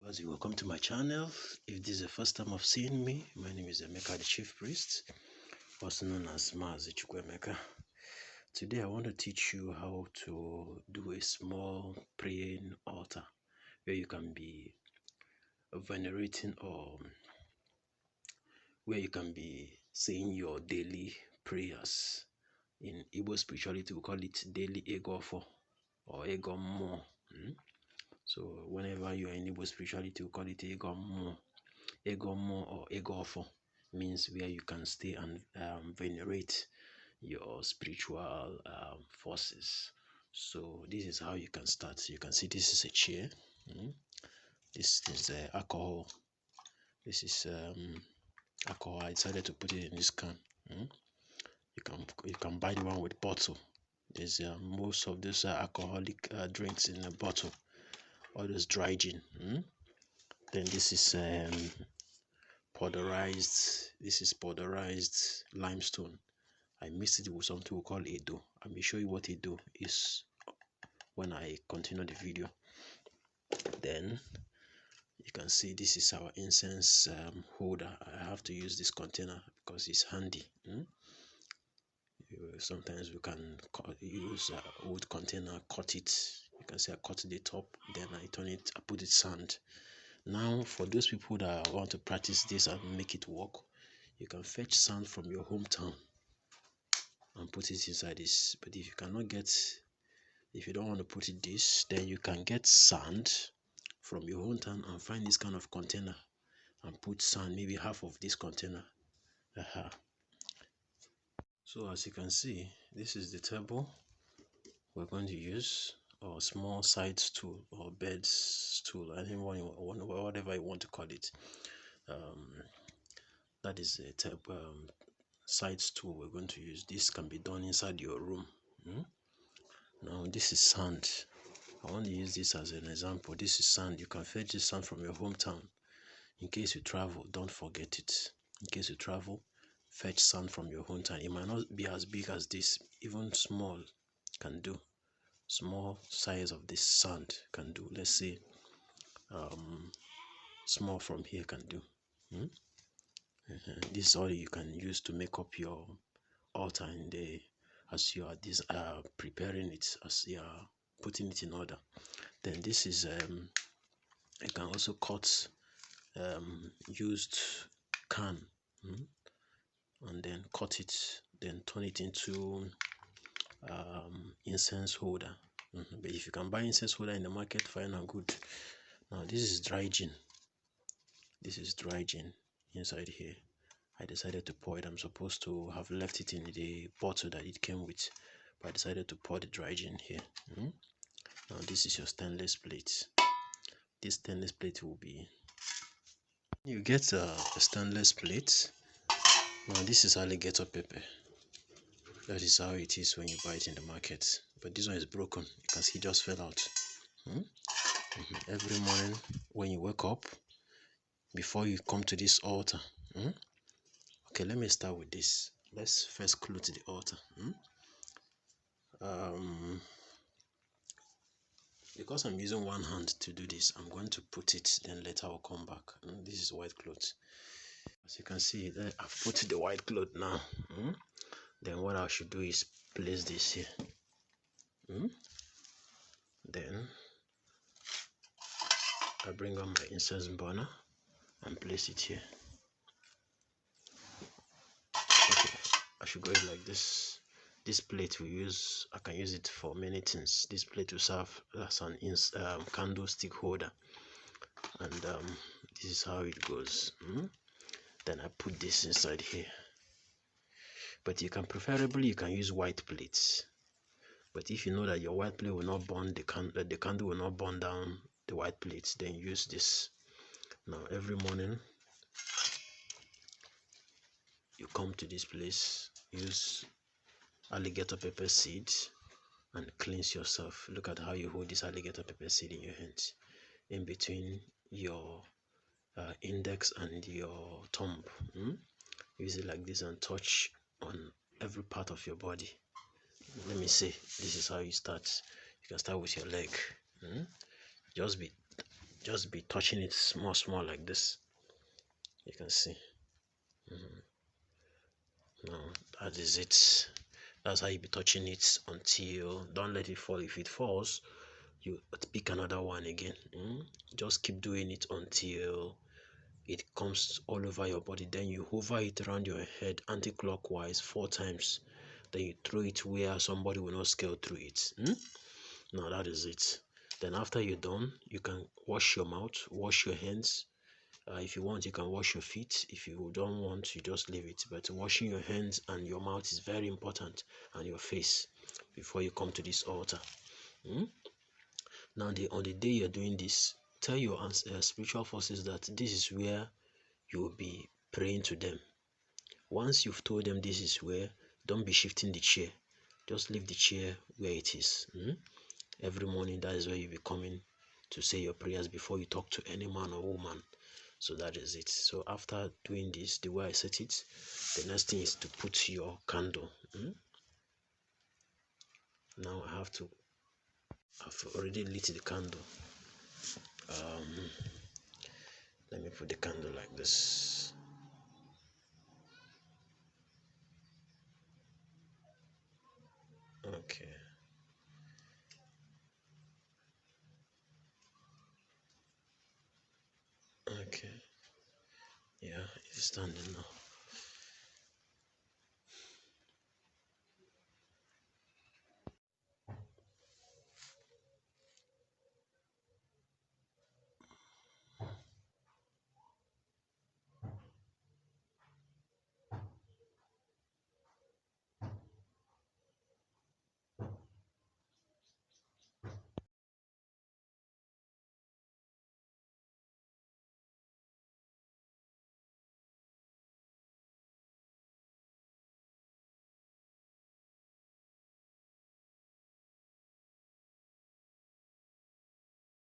Welcome to my channel. If this is the first time of seeing me, my name is Emeka, the Chief Priest, also known as Mazi Chukwemeka. Today I want to teach you how to do a small praying altar where you can be venerating or where you can be saying your daily prayers. In Igbo spirituality, we call it daily egofo or egomo. So whenever you are in Igbo spirituality, we call it egomo. Egomo or egofo means where you can stay and venerate your spiritual forces. So this is how you can start. You can see this is a chair. This is alcohol. This is alcohol. I decided to put it in this can. You can buy the one with bottle. There's most of these alcoholic drinks in a bottle. All this dry gin. Then this is powderized. This is powderized limestone. I mixed it with something we call Edo. I will show you what Edo is when I continue the video. Then you can see this is our incense holder. I have to use this container because it's handy. Sometimes we can use a wood container, cut it. You can see I cut the top, then I turn it, I put it sand. Now for those people that want to practice this and make it work, you can fetch sand from your hometown and put it inside this. But if you don't want to put it this, then you can get sand from your hometown and find this kind of container and put sand, maybe half of this container. So as you can see, this is the table we're going to use, or small side stool or bed stool, whatever you want to call it. That is a side stool we're going to use. This can be done inside your room. Now this is sand. I want to use this as an example. This is sand. You can fetch this sand from your hometown. In case you travel, don't forget it. In case you travel, fetch sand from your hometown. It might not be as big as this. Even small can do. Small size of this sand can do. Let's say small from here can do. This is all you can use to make up your altar in the as you are preparing it, as you are putting it in order. Then this is you can also cut used can and then cut it, then turn it into incense holder. But if you can buy incense holder in the market, fine and good. Now this is dry gin. This is dry gin inside here. I decided to pour it. I'm supposed to have left it in the bottle that it came with, but I decided to pour the dry gin here. Now this is your stainless plate. This stainless plate will be, you get a stainless plate. Now this is alligator pepper. That is how it is when you buy it in the market. But this one is broken. You can see it just fell out. Every morning when you wake up, before you come to this altar. Okay, let me start with this. Let's first close the altar. Because I'm using one hand to do this, I'm going to put it, then later I'll come back. This is white cloth. As you can see, I've put the white cloth now. Then what I should do is place this here. Then I bring on my incense burner and place it here. Okay, I should go like this. This plate we use, I can use it for many things. This plate will serve as an candlestick holder, and this is how it goes. Then I put this inside here. But you can use white plates. But if you know that your white plate will not burn the candle will not burn down the white plates, then use this. Now every morning you come to this place, use alligator pepper seeds and cleanse yourself. Look at how you hold this alligator pepper seed in your hands, in between your index and your thumb. Use it like this and touch on every part of your body. Let me see. This is how you start. You can start with your leg. Just be Just be touching it small like this. You can see. Now that is it. That's how you be touching it until, don't let it fall. If it falls, you pick another one again. Just keep doing it until it comes all over your body. Then you hover it around your head anti-clockwise 4 times. Then you throw it where somebody will not scale through it. Now that is it. Then after you're done, you can wash your mouth, wash your hands. If you want, you can wash your feet. If you don't want, you just leave it. But washing your hands and your mouth is very important, and your face, before you come to this altar. Now, on the day you're doing this, tell your spiritual forces that this is where you will be praying to them. Once you've told them this is where, don't be shifting the chair. Just leave the chair where it is. Every morning, that is where you'll be coming to say your prayers before you talk to any man or woman. So that is it. So after doing this, the way I set it, the next thing is to put your candle. Now I've already lit the candle. Let me put the candle like this. Okay. Okay. Yeah, it's standing now.